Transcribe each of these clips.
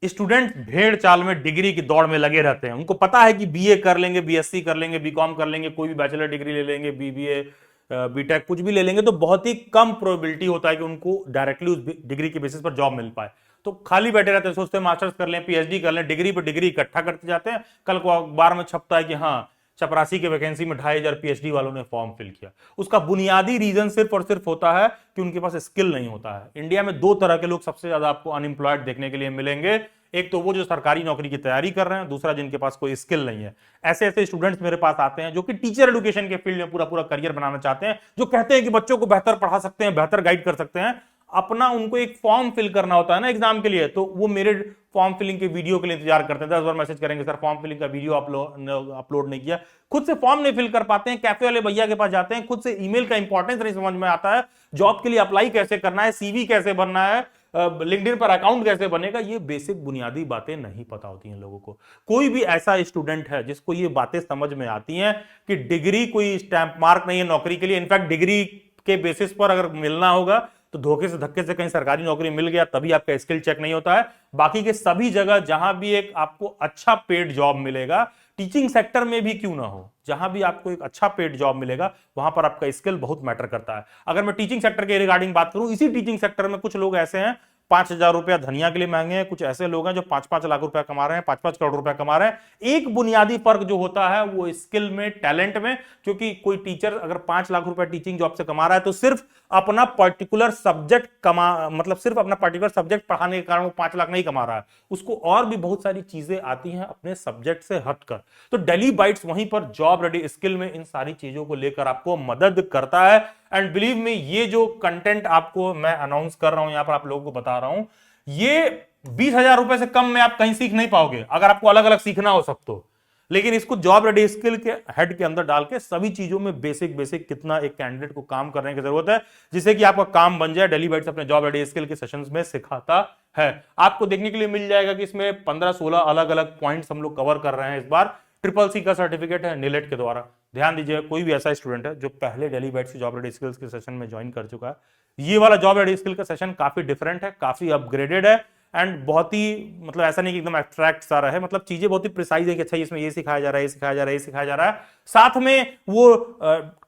Student भेड़ चाल में डिग्री की दौड़ में लगे रहते हैं। उनको पता है कि बीए कर लेंगे, बीएससी कर लेंगे, बीकॉम कर लेंगे, कोई भी बैचलर डिग्री ले लेंगे, बीबीए, बीटेक कुछ भी ले लेंगे, तो बहुत ही कम प्रोबेबिलिटी होता है कि उनको डायरेक्टली उस डिग्री के बेसिस पर जॉब मिल पाए। तो खाली बैठे रहते हैं, सोचते हैं मास्टर्स कर लें, पीएचडी कर लें, डिग्री पर डिग्री इकट्ठा करते जाते हैं। कल को अखबार में छपता है कि हाँ, चपरासी के वैकेंसी में 2,500 पीएचडी वालों ने फॉर्म फिल किया। उसका बुनियादी रीजन सिर्फ और सिर्फ होता है कि उनके पास स्किल नहीं होता है। इंडिया में दो तरह के लोग सबसे ज्यादा आपको अनएम्प्लॉयड देखने के लिए मिलेंगे। एक तो वो जो सरकारी नौकरी की तैयारी कर रहे हैं, दूसरा जिनके पास कोई स्किल नहीं है। ऐसे ऐसे स्टूडेंट्स मेरे पास आते हैं जो कि टीचर एजुकेशन के फील्ड में पूरा पूरा करियर बनाना चाहते हैं, जो कहते हैं कि बच्चों को बेहतर पढ़ा सकते हैं, बेहतर गाइड कर सकते हैं। अपना उनको एक फॉर्म फिल करना होता है ना एग्जाम के लिए, तो वो मेरे फॉर्म फिलिंग के वीडियो के लिए इंतजार करते हैं। 10 बार मैसेज करेंगे, सर फॉर्म फिलिंग का वीडियो अपलोड नहीं किया। खुद से फॉर्म नहीं फिल कर पाते हैं, कैफे वाले भैया के पास जाते हैं, खुद से ईमेल का इंपॉर्टेंस नहीं समझ में आता है, जॉब के लिए अप्लाई कैसे करना है, सीवी कैसे भरना है, लिंक्डइन पर अकाउंट कैसे बनेगा, ये बेसिक बुनियादी बातें नहीं पता होती हैं लोगों को। कोई भी ऐसा स्टूडेंट है जिसको ये बातें समझ में आती हैं कि डिग्री कोई स्टैंप मार्क नहीं है नौकरी के लिए, इनफैक्ट डिग्री के बेसिस पर अगर मिलना होगा तो धोखे से धक्के से कहीं सरकारी नौकरी मिल गया तभी आपका स्किल चेक नहीं होता है। बाकी के सभी जगह जहां भी एक आपको अच्छा पेड जॉब मिलेगा, टीचिंग सेक्टर में भी क्यों ना हो, जहां भी आपको एक अच्छा पेड जॉब मिलेगा वहां पर आपका स्किल बहुत मैटर करता है। अगर मैं टीचिंग सेक्टर के रिगार्डिंग बात करूं, इसी टीचिंग सेक्टर में कुछ लोग ऐसे हैं 5,000 रुपया धनिया के लिए मांगे हैं, कुछ ऐसे लोग हैं जो 5-5 लाख रुपया कमा रहे हैं, 5-5 करोड़ रुपया कमा रहे हैं। एक बुनियादी फर्क जो होता है वो स्किल में, टैलेंट में। क्योंकि कोई टीचर अगर 5 लाख रुपया टीचिंग जॉब से कमा रहा है तो सिर्फ अपना पर्टिकुलर सब्जेक्ट मतलब सिर्फ अपना पर्टिकुलर सब्जेक्ट पढ़ाने के कारण वो 5 लाख नहीं कमा रहा है, उसको और भी बहुत सारी चीजें आती हैं अपने सब्जेक्ट से हटकर। तो डेली बाइट्स वहीं पर जॉब रेडी स्किल में इन सारी चीजों को लेकर आपको मदद करता है। एंड बिलीव मी, ये जो कंटेंट आपको मैं अनाउंस कर रहा हूं, यहां पर आप लोगों को बता रहा हूं, ये 20,000 रुपए से कम में आप कहीं सीख नहीं पाओगे अगर आपको अलग अलग सीखना हो सब तो। लेकिन इसको जॉब रेडी स्किल के हेड के अंदर डाल के सभी चीजों में बेसिक बेसिक कितना एक कैंडिडेट को काम करने की जरूरत है जिससे कि आपका काम बन जाए, डेली बाइट्स अपने जॉब रेडी स्किल के सेशंस में सिखाता है। आपको देखने के लिए मिल जाएगा कि इसमें 15-16 अलग अलग पॉइंट्स हम लोग कवर कर रहे हैं। इस बार CCC का सर्टिफिकेट है नीलेट के द्वारा। ध्यान दीजिए, कोई भी ऐसा स्टूडेंट है जो पहले डेली बाइट्स की जॉब रेडी स्किल्स के सेशन में ज्वाइन कर चुका है, ये वाला जॉब रेडी स्किल का सेशन काफी डिफरेंट है, काफी अपग्रेडेड है। एंड बहुत ही मतलब ऐसा नहीं कि एकदम एब्स्ट्रैक्ट सारा है, मतलब चीजें बहुत ही प्रिसाइज है कि अच्छा इसमें ये सिखाया जा रहा है, ये सिखाया जा रहा है, ये सिखाया जा रहा है। साथ में वो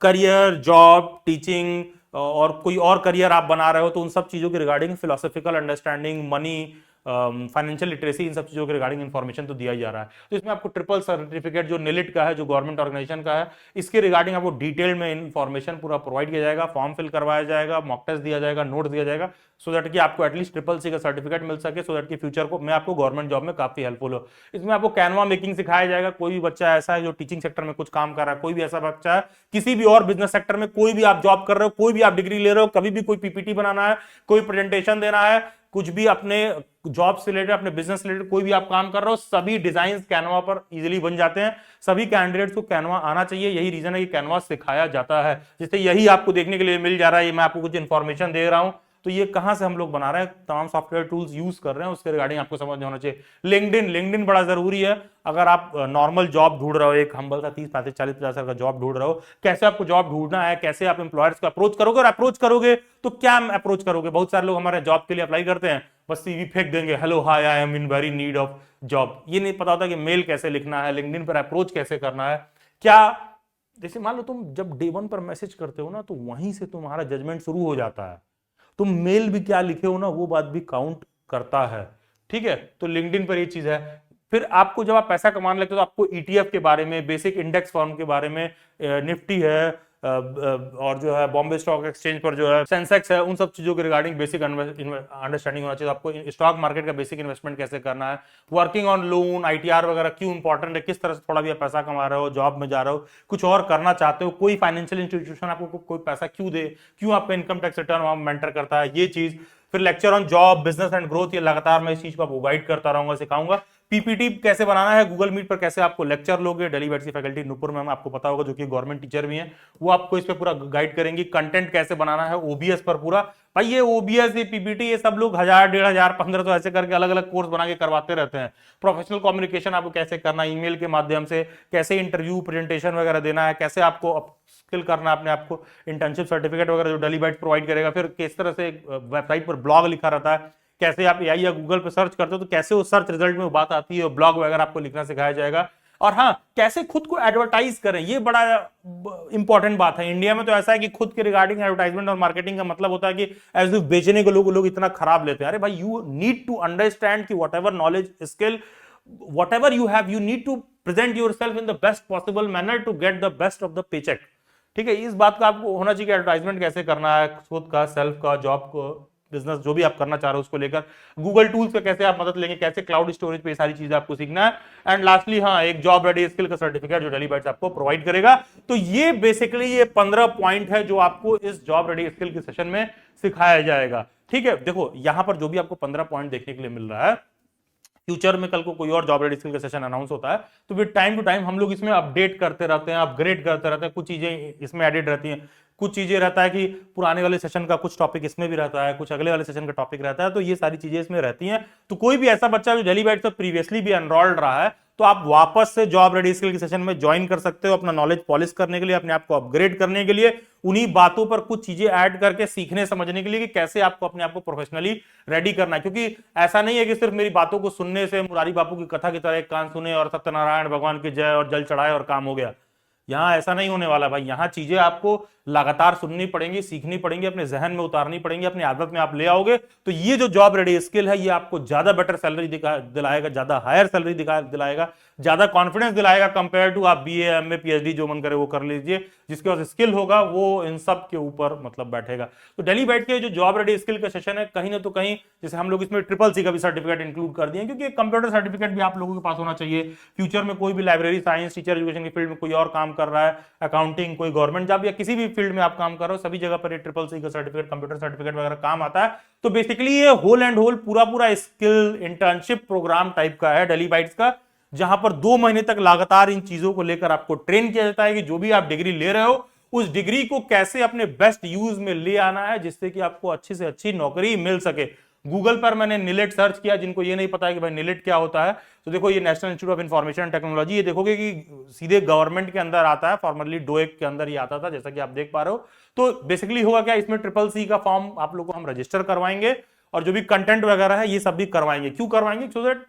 करियर, जॉब, टीचिंग और कोई और करियर आप बना रहे हो तो उन सब चीजों के regarding philosophical understanding, money, financial literacy, इन सब चीजों के रिगार्डिंग इन्फॉर्मेशन तो दिया ही जा रहा है। तो इसमें आपको ट्रिपल सर्टिफिकेट जो निलिट का है, जो गवर्नमेंट ऑर्गेनाइजेशन का है, इसके रिगार्डिंग आपको डिटेल में इन्फॉर्मेशन पूरा प्रोवाइड किया जाएगा, फॉर्म फिल करवाया जाएगा, मॉक टेस्ट दिया जाएगा, नोट दिया जाएगा, सो दैट कि आपको एटलीस्ट CCC का सर्टिफिकेट मिल सके, सो दैट कि फ्यूचर को मैं आपको गवर्नमेंट जॉब में काफी हेल्पफुल हो। इसमें आपको कैनवा मेकिंग सिखाया जाएगा। कोई भी बच्चा ऐसा है जो टीचिंग सेक्टर में कुछ काम कर रहा है, कोई भी ऐसा बच्चा है किसी भी और बिजनेस सेक्टर में, कोई भी आप जॉब कर रहे हो, कोई भी आप डिग्री ले रहे हो, कभी भी कोई पीपीटी बनाना है, कोई प्रेजेंटेशन देना है, कुछ भी अपने जॉब से रिलेटेड, अपने बिजनेस रिलेटेड कोई भी आप काम कर रहे हो, सभी डिजाइन कैनवा पर इजीली बन जाते हैं। सभी कैंडिडेट्स को कैनवा आना चाहिए, यही रीजन है कि कैनवा सिखाया जाता है, जिससे यही आपको देखने के लिए मिल जा रहा है। ये मैं आपको कुछ इंफॉर्मेशन दे रहा हूं तो ये कहां से हम लोग बना रहे हैं, तमाम सॉफ्टवेयर टूल्स यूज कर रहे हैं, उसके रिगार्डिंग आपको समझ होना चाहिए। लिंक्डइन बड़ा जरूरी है। अगर आप नॉर्मल जॉब ढूंढ रहे हो, एक हम्बल सा 30-35-40-50 का जॉब ढूंढ रहे हो, कैसे आपको जॉब ढूंढना है, कैसे आप एम्प्लॉयर्स को अप्रोच करोगे, और अप्रोच करोगे तो क्या अप्रोच करोगे। बहुत सारे लोग हमारे जॉब के लिए अप्लाई करते हैं, बस सीवी फेंक देंगे, hello hi I am in very need of job. ये नहीं पता होता कि मेल कैसे लिखना है, लिंक्डइन पर अप्रोच कैसे करना है। क्या जैसे मान लो तुम जब डे 1 पर मैसेज करते हो ना, तो वहीं से तुम्हारा जजमेंट शुरू हो जाता है। तुम मेल भी क्या लिखे हो ना, वो बात भी काउंट करता है। ठीक है, तो लिंक्डइन पर ये चीज है। फिर आपको जब आप पैसा कमाने लगते हो तो आपको ईटीएफ के बारे में, बेसिक इंडेक्स फर्म के बारे में, निफ्टी है और जो है बॉम्बे स्टॉक एक्सचेंज पर जो है सेंसेक्स है, उन सब चीजों के रिगार्डिंग बेसिक अंडरस्टैंडिंग होना चाहिए। आपको स्टॉक मार्केट का बेसिक इन्वेस्टमेंट कैसे करना है, वर्किंग ऑन लोन, आईटीआर वगैरह क्यों इंपॉर्टेंट है, किस तरह से थोड़ा भी आप पैसा कमा रहे हो, जॉब में जा रहे हो, कुछ और करना चाहते हो, कोई फाइनेंशियल इंस्टीट्यूशन आपको कोई पैसा क्यों दे, क्यों आपका इनकम टैक्स रिटर्न मेंटर करता है, ये चीज। फिर lecture on job, business and growth, ये लगातार मैं इस चीज को आपको गाइड करता रहूंगा, सिखाऊंगा। पीपीटी कैसे बनाना है, गूगल मीट पर कैसे आपको लेक्चर लोगे, डेली बैट्स की फैकल्टी नुपुर मैम आपको पता होगा जो कि गवर्नमेंट टीचर भी हैं, वो आपको इस पे पूरा गाइड करेंगी। कंटेंट कैसे बनाना है ओबीएस पर पूरा। भाई ये ओबीएस, ये पीपीटी, ये सब लोग 1000, 1500, 1500 ऐसे करके अलग अलग कोर्स बना के करवाते रहते हैं। प्रोफेशनल कम्युनिकेशन आपको कैसे करना है ईमेल के माध्यम से, कैसे इंटरव्यू प्रेजेंटेशन वगैरह देना है, कैसे आपको स्किल करना है अपने आप को, इंटर्नशिप सर्टिफिकेट वगैरह जो डेली बैट्स प्रोवाइड करेगा। फिर किस तरह से वेबसाइट पर ब्लॉग लिखा रहता है, कैसे आप एआई या गूगल पे सर्च करते हो तो कैसे वो सर्च रिजल्ट में वो बात आती है, ब्लॉग वगैरह आपको लिखना सिखाया जाएगा। और हाँ, कैसे खुद को एडवर्टाइज करें, ये बड़ा इंपॉर्टेंट बात है। इंडिया में तो ऐसा है कि खुद के रिगार्डिंग एडवर्टाइजमेंट और मार्केटिंग का मतलब होता है कि एज इफ बेचने को लोग इतना खराब लेते हैं। अरे भाई, यू नीड टू अंडरस्टैंड कि what ever knowledge, skill, whatever you have, you need to present yourself in the best possible manner to get the best of the paycheck। ठीक है, इस बात का आपको होना चाहिए कि एडवर्टाइजमेंट कैसे करना है, खुद का, सेल्फ का, जॉब को, बिजनेस जो भी आप करना चाह रहे हो उसको लेकर, गूगल टूल्स का कैसे आप मदद लेंगे, कैसे क्लाउड स्टोरेज पे सारी चीजें आपको सीखना है। एंड लास्टली हाँ, एक जॉब रेडी स्किल का सर्टिफिकेट जो डेलीबाइट्स आपको प्रोवाइड करेगा। तो ये बेसिकली ये 15 पॉइंट है जो आपको इस जॉब रेडी स्किल के सेशन में सिखाया जाएगा। ठीक है, देखो यहां पर जो भी आपको 15 पॉइंट देखने के लिए मिल रहा है, फ्यूचर में कल को कोई और जॉब रेडी स्किल का सेशन अनाउंस होता है तो फिर टाइम टू टाइम हम लोग इसमें अपडेट करते रहते हैं, अपग्रेड करते रहते हैं, कुछ चीजें इसमें एडिट रहती हैं, कुछ चीजें रहता है कि पुराने वाले सेशन का कुछ टॉपिक इसमें भी रहता है, कुछ अगले वाले सेशन का टॉपिक रहता है, तो ये सारी चीजें इसमें रहती हैं। तो कोई भी ऐसा बच्चा जो डेलीबाइट्स से प्रीवियसली भी एनरोल्ड रहा है तो आप वापस से जॉब रेडी स्किल के सेशन में ज्वाइन कर सकते हो, अपना नॉलेज पॉलिश करने के लिए, अपने आप को अपग्रेड करने के लिए, उन्हीं बातों पर कुछ चीजें ऐड करके सीखने समझने के लिए कि कैसे आपको अपने आप को प्रोफेशनली रेडी करना है। क्योंकि ऐसा नहीं है कि सिर्फ मेरी बातों को सुनने से, मुरारी बापू की कथा की तरह एक कान सुने और सत्यनारायण भगवान की जय और जल चढ़ाए और काम हो गया। यहां ऐसा नहीं होने वाला भाई, यहां चीजें आपको लगातार सुननी पड़ेंगी, सीखनी पड़ेंगी, अपने जहन में उतारनी पड़ेंगी, अपनी आदत में आप ले आओगे तो ये जो जॉब रेडी स्किल है ये आपको ज्यादा बेटर सैलरी दिलाएगा, ज्यादा हायर सैलरी दिलाएगा, ज्यादा कॉन्फिडेंस दिलाएगा कंपेयर टू आप बीए, एमए, पीएचडी जो मन करे वो कर लीजिए, जिसके पास स्किल होगा वो इन सब के ऊपर मतलब बैठेगा। तो डेलीबाइट के जो जॉब रेडी स्किल का सेशन है कहीं ना तो कहीं, जैसे हम लोग इसमें CCC का भी सर्टिफिकेट इंक्लूड कर दिए, क्योंकि कंप्यूटर सर्टिफिकेट भी आप लोगों के पास होना चाहिए। फ्यूचर में कोई भी लाइब्रेरी साइंस, टीचर एजुकेशन की फील्ड में कोई और काम कर रहा है, अकाउंटिंग, कोई गवर्नमेंट जॉब या किसी भी फील्ड में आप काम कर रहे हो, सभी जगह पर CCC का सर्टिफिकेट, कंप्यूटर सर्टिफिकेट वगैरह काम आता है। तो बेसिकली ये होल एंड होल पूरा स्किल इंटर्नशिप प्रोग्राम टाइप का है डेलीबाइट्स का, जहां पर 2 महीने तक लगातार इन चीजों को लेकर आपको ट्रेन किया जाता है कि जो भी आप डिग्री ले रहे हो उस डिग्री को कैसे अपने बेस्ट यूज में ले आना है, जिससे कि आपको अच्छी से अच्छी नौकरी मिल सके। गूगल पर मैंने निलेट सर्च किया, जिनको ये नहीं पता है कि भाई निलेट क्या होता है, तो देखो ये national institute of information technology, ये देखोगे कि सीधे गवर्नमेंट के अंदर आता है, फॉर्मरली डोएक के अंदर ही आता था, जैसा कि आप देख पा रहे हो। तो बेसिकली होगा क्या, इसमें CCC का फॉर्म आप लोगों को हम रजिस्टर करवाएंगे और जो भी कंटेंट वगैरह है ये सब भी करवाएंगे। क्यों करवाएंगे? सो दैट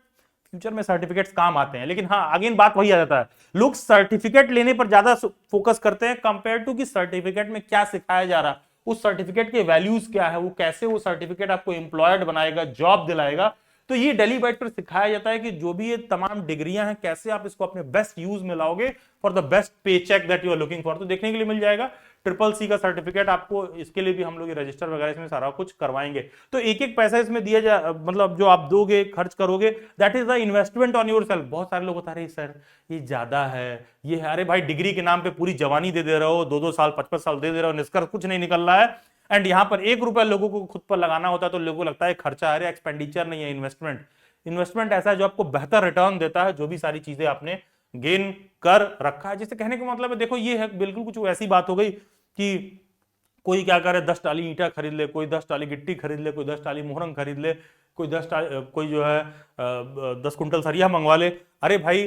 फ्यूचर में सर्टिफिकेट्स काम आते हैं। लेकिन हाँ, अगेन बात वही आ जाता है, लोग सर्टिफिकेट लेने पर ज्यादा फोकस करते हैं कंपेयर टू कि सर्टिफिकेट में क्या सिखाया जा रहा है, उस सर्टिफिकेट के वैल्यूज क्या है, वो कैसे वो सर्टिफिकेट आपको एम्प्लॉयड बनाएगा, जॉब दिलाएगा। तो ये डेलीबाइट पर सिखाया जाता है कि जो भी ये तमाम डिग्रियां हैं कैसे आप इसको अपने बेस्ट यूज में लाओगे for the best pay check that you are looking for. तो देखने के लिए मिल जाएगा CCC का सर्टिफिकेट आपको, इसके लिए भी हम लोग रजिस्टर वगैरह इसमें सारा कुछ करवाएंगे। तो एक एक पैसा इसमें दिया जा, मतलब जो आप दोगे, खर्च करोगे, that is the investment on your self. बहुत सारे लोग बता रहे हैं सर ये ज्यादा है, ये है। अरे भाई, डिग्री के नाम पे पूरी जवानी दे रहे हो, 2-2 साल 5-5 साल दे रहे हो, निष्कर्ष कुछ नहीं निकल रहा है। एंड यहाँ पर 1 रुपया लोगों को खुद पर लगाना होता है तो लोगों को लगता है खर्चा, अरे एक्सपेंडिचर नहीं है, इन्वेस्टमेंट। इन्वेस्टमेंट ऐसा है जो आपको बेहतर रिटर्न देता है, जो भी सारी चीजें आपने गेन कर रखा है। जिससे कहने का मतलब है, देखो ये है बिल्कुल कुछ ऐसी बात हो गई कि कोई क्या करे, 10 टाली ईंटा खरीद ले, कोई 10 टाली गिट्टी खरीद ले, कोई 10 टाली मोहरंग खरीद ले, कोई 10 कुंटल सरिया मंगवा ले। अरे भाई,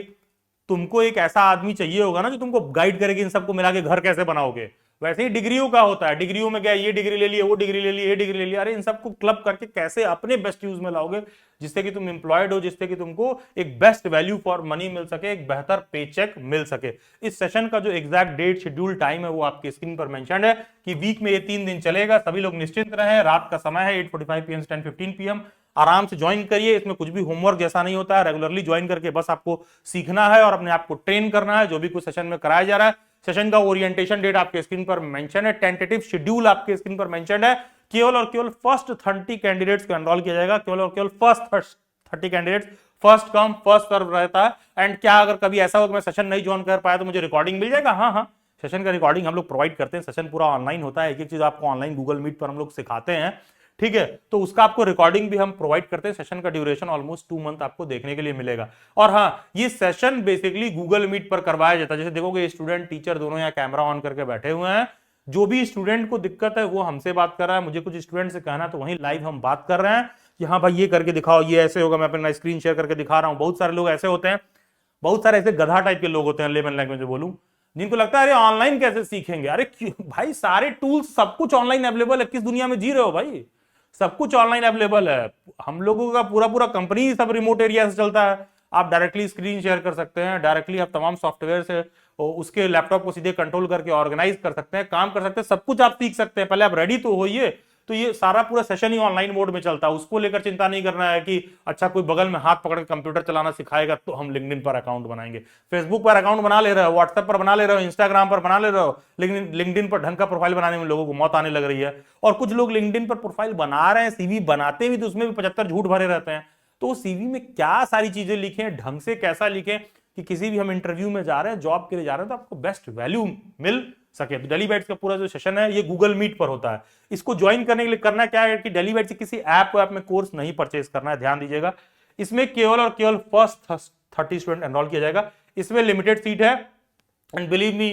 तुमको एक ऐसा आदमी चाहिए होगा ना जो तुमको गाइड करेगी इन सबको मिला के घर कैसे बनाओगे। वैसे ही डिग्रियों का होता है, डिग्रियों में क्या, ये डिग्री ले लिए, वो डिग्री ले ली, ये डिग्री ले लिया, अरे इन सबको क्लब करके कैसे अपने बेस्ट यूज में लाओगे, जिससे कि तुम एम्प्लॉयड हो, जिससे कि तुमको एक बेस्ट वैल्यू फॉर मनी मिल सके, एक बेहतर पे चेक मिल सके। इस सेशन का जो एग्जैक्ट डेट, शेड्यूल, टाइम है वो आपके स्क्रीन पर मेंशन है कि वीक में ये 3 दिन चलेगा। सभी लोग निश्चिंत रहें, रात का समय है 8:45 PM से 10:15 PM। आराम से ज्वाइन करिए, इसमें कुछ भी होमवर्क जैसा नहीं होता है, रेगुलरली ज्वाइन करके बस आपको सीखना है और अपने आप को ट्रेन करना है जो भी कुछ सेशन में कराया जा रहा है। सेशन का ओरिएंटेशन डेट आपके स्क्रीन पर मेंशन है, टेंटेटिव शेड्यूल आपके स्क्रीन पर मेंशन है। केवल और केवल फर्स्ट 30 कैंडिडेट्स को एनरोल किया जाएगा, केवल और केवल first 30 candidates, first come first serve रहता है। एंड क्या अगर कभी ऐसा हो कि मैं सेशन नहीं ज्वाइन कर पाया तो मुझे रिकॉर्डिंग मिल जाएगा? हाँ, सेशन का रिकॉर्डिंग हम लोग प्रोवाइड करते हैं। सेशन पूरा ऑनलाइन होता है, एक एक चीज आपको ऑनलाइन गूगल मीट पर हम लोग सिखाते हैं, ठीक है। तो उसका आपको रिकॉर्डिंग भी हम प्रोवाइड करते हैं। सेशन का ड्यूरेशन ऑलमोस्ट 2 मंथ आपको देखने के लिए मिलेगा। और हाँ, ये सेशन बेसिकली गूगल मीट पर करवाया जाता है। जैसे देखोगे स्टूडेंट टीचर दोनों यहाँ कैमरा ऑन करके बैठे हुए हैं, जो भी स्टूडेंट को दिक्कत है वो हमसे बात कर रहा है, मुझे कुछ स्टूडेंट से कहना तो वहीं लाइव हम बात कर रहे हैं कि हाँ भाई ये करके दिखाओ, ये ऐसे होगा, मैं अपना स्क्रीन शेयर करके दिखा रहा हूँ। बहुत सारे लोग ऐसे होते हैं, बहुत सारे ऐसे गधा टाइप के लोग होते हैं, लेमन लैंग्वेज में बोलूं, जिनको लगता है अरे ऑनलाइन कैसे सीखेंगे। अरे भाई, सारे टूल्स सब कुछ ऑनलाइन अवेलेबल है, किस दुनिया में जी रहे हो भाई। सब कुछ ऑनलाइन अवेलेबल है। हम लोगों का पूरा पूरा कंपनी सब रिमोट एरिया से चलता है। आप डायरेक्टली स्क्रीन शेयर कर सकते हैं, डायरेक्टली आप तमाम सॉफ्टवेयर से उसके लैपटॉप को सीधे कंट्रोल करके ऑर्गेनाइज कर सकते हैं, काम कर सकते हैं, सब कुछ आप सीख सकते हैं। पहले आप रेडी तो होइए। तो ये सारा पूरा सेशन ही ऑनलाइन मोड में चलता है। उसको लेकर चिंता नहीं करना है कि अच्छा कोई बगल में हाथ पकड़ के कंप्यूटर चलाना सिखाएगा तो हम लिंक्डइन पर अकाउंट बनाएंगे। फेसबुक पर अकाउंट बना ले रहे हो, व्हाट्सएप पर बना ले रहे हो, इंस्टाग्राम पर बना ले रहे हो, लेकिन लिंक्डइन पर ढंग का प्रोफाइल बनाने में लोगों को मौत आने लग रही है। और कुछ लोग लिंक्डइन पर प्रोफाइल बना रहे हैं, सीवी बनाते भी तो उसमें भी 75 झूठ भरे रहते हैं। तो सीवी में क्या सारी चीजें लिखें, ढंग से कैसा लिखें कि किसी भी हम इंटरव्यू में जा रहे हैं, जॉब के लिए जा रहे हैं, तो आपको बेस्ट वैल्यू मिल सके। तो डेली बैट्स का पूरा जो सेशन है ये गूगल मीट पर होता है। इसको ज्वाइन करने के लिए करना क्या है कि डेली बैट्स से किसी ऐप में कोर्स नहीं परचेज करना है, ध्यान दीजिएगा। इसमें केवल और केवल फर्स्ट 30 स्टूडेंट एनरोल किया जाएगा। इसमें लिमिटेड सीट है एंड बिलीव मी,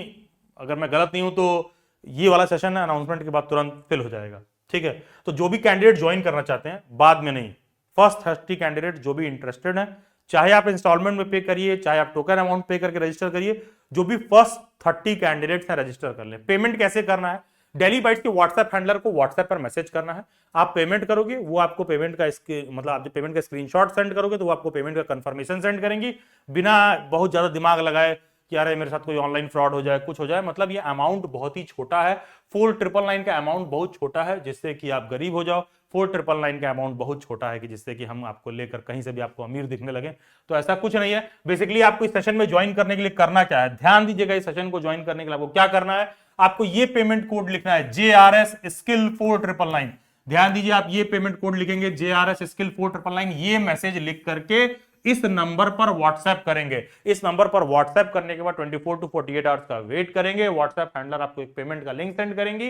अगर मैं गलत नहीं हूं तो ये वाला सेशन है अनाउंसमेंट के बाद तुरंत फिल हो जाएगा। ठीक है, तो जो भी कैंडिडेट ज्वाइन करना चाहते हैं, बाद में नहीं, फर्स्ट 30 कैंडिडेट जो भी इंटरेस्टेड है, चाहे आप इंस्टॉलमेंट में पे करिए, चाहे आप टोकन अमाउंट पे करके रजिस्टर करिए, जो भी फर्स्ट 30 कैंडिडेट्स हैं रजिस्टर कर लें। पेमेंट कैसे करना है, डेली बाइट्स के व्हाट्सएप हैंडलर को व्हाट्सएप पर मैसेज करना है। आप पेमेंट करोगे, वो आपको पेमेंट का मतलब आप जब पेमेंट का स्क्रीनशॉट सेंड करोगे तो वो आपको पेमेंट का कंफर्मेशन सेंड करेंगी, बिना बहुत ज्यादा दिमाग लगाए कि यार मेरे साथ कोई ऑनलाइन फ्रॉड हो जाए, कुछ हो जाए। मतलब ये अमाउंट बहुत ही छोटा है, 4999 का अमाउंट बहुत छोटा है जिससे कि आप गरीब हो जाओ। 4999 का अमाउंट बहुत छोटा है कि जिससे कि हम आपको लेकर कहीं से भी आपको अमीर दिखने लगे, तो ऐसा कुछ नहीं है। बेसिकली आपको इस सेशन में ज्वाइन करने के लिए करना क्या है, ध्यान दीजिएगा। इस सेशन को ज्वाइन करने के लिए आपको क्या करना है, आपको ये पेमेंट कोड लिखना है JRS स्किल 4999। ध्यान दीजिए, आप ये पेमेंट कोड लिखेंगे JRS स्किल 4999, ये मैसेज लिख करके इस नंबर पर व्हाट्सएप करेंगे। इस नंबर पर व्हाट्सएप करने के बाद 24 to 48 आवर्स का वेट करेंगे। व्हाट्सएप हैंडलर आपको एक पेमेंट का लिंक सेंड करेंगी।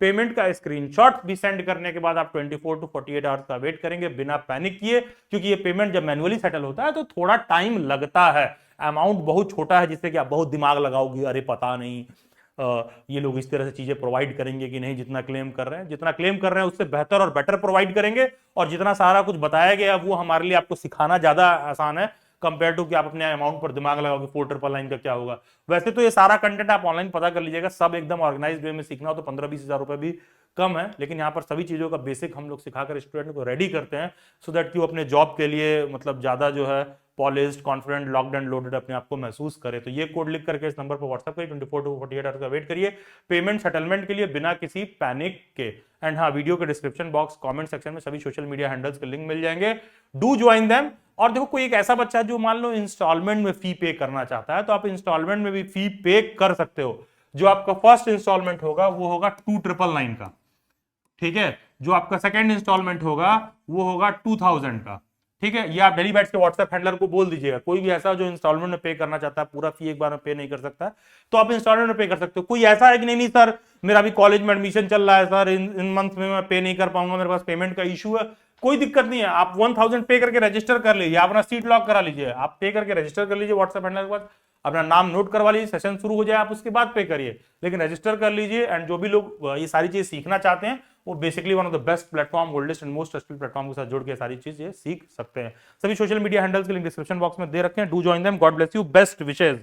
पेमेंट का स्क्रीनशॉट भी सेंड करने के बाद आप 24 to 48 आवर्स का वेट करेंगे बिना पैनिक किए, क्योंकि ये पेमेंट जब मैन्युअली सेटल होता है तो थोड़ा टाइम लगता है। अमाउंट बहुत छोटा है जिससे कि आप बहुत दिमाग लगाओगे, अरे पता नहीं ये लोग इस तरह से चीजें प्रोवाइड करेंगे कि नहीं। जितना क्लेम कर रहे हैं, जितना क्लेम कर रहे हैं उससे बेहतर और बेटर प्रोवाइड करेंगे। और जितना सारा कुछ बताया गया वो हमारे लिए आपको सिखाना ज्यादा आसान है कंपेयर टू कि आप अपने अमाउंट पर दिमाग लगाओगे 4999 का क्या होगा। वैसे तो ये सारा कंटेंट आप ऑनलाइन पता कर लीजिएगा, सब एकदम ऑर्गेनाइज्ड वे में सीखना हो तो 15-20 हजार रुपए भी कम है, लेकिन यहाँ पर सभी चीजों का बेसिक हम लोग सिखाकर स्टूडेंट को रेडी करते हैं सो दैट कि वो अपने जॉब के लिए मतलब ज्यादा जो है polished, confident, locked and loaded अपने आप को महसूस करे। तो ये कोड लिख करके इस नंबर पर व्हाट्सएप करिए, 24 to 48 आवर्स का वेट करिए पेमेंट सेटलमेंट के लिए बिना किसी पैनिक के। एंड हाँ, वीडियो के डिस्क्रिप्शन बॉक्स, कमेंट सेक्शन में सभी सोशल मीडिया हैंडल्स के लिंक मिल जाएंगे, डू ज्वाइन देम। और देखो, कोई एक ऐसा बच्चा है जो मान लो इंस्टॉलमेंट में फी पे करना चाहता है, तो आप इंस्टॉलमेंट में भी फी पे कर सकते हो। जो आपका फर्स्ट इंस्टॉलमेंट होगा वो होगा 2999 का, ठीक है। जो आपका सेकंड इंस्टॉलमेंट होगा वो होगा 2000 का, ठीक है। ये आप डेली बैट्स के व्हाट्सएप हैंडलर को बोल दीजिएगा। कोई भी ऐसा जो इंस्टॉलमेंट में पे करना चाहता है, पूरा फी एक बार में पे नहीं कर सकता, तो आप इंस्टॉलमेंट में पे कर सकते हो। कोई ऐसा है कि नहीं सर मेरा अभी कॉलेज में एडमिशन चल रहा है सर, इन मंथ में मैं पे नहीं कर पाऊंगा, मेरे पास पेमेंट का इशू है, कोई दिक्कत नहीं है। आप 1000 पे करके रजिस्टर कर लीजिए, अपना सीट लॉक करा लीजिए, आप पे करके रजिस्टर कर लीजिए व्हाट्सएप हैंडलर के पास, अपना नाम नोट करवा लीजिए, सेशन शुरू हो जाए, आप उसके बाद पे करिए, लेकिन रजिस्टर कर लीजिए। एंड जो भी लोग ये सारी चीज सीखना चाहते हैं वो basically one of the best platform, oldest and most trusted platform के साथ जुड़ के सारी चीजें सीख सकते हैं। सभी सोशल मीडिया हैंडल्स के लिंक डिस्क्रिप्शन बॉक्स में दे रखे हैं, do join them. God bless you, best wishes.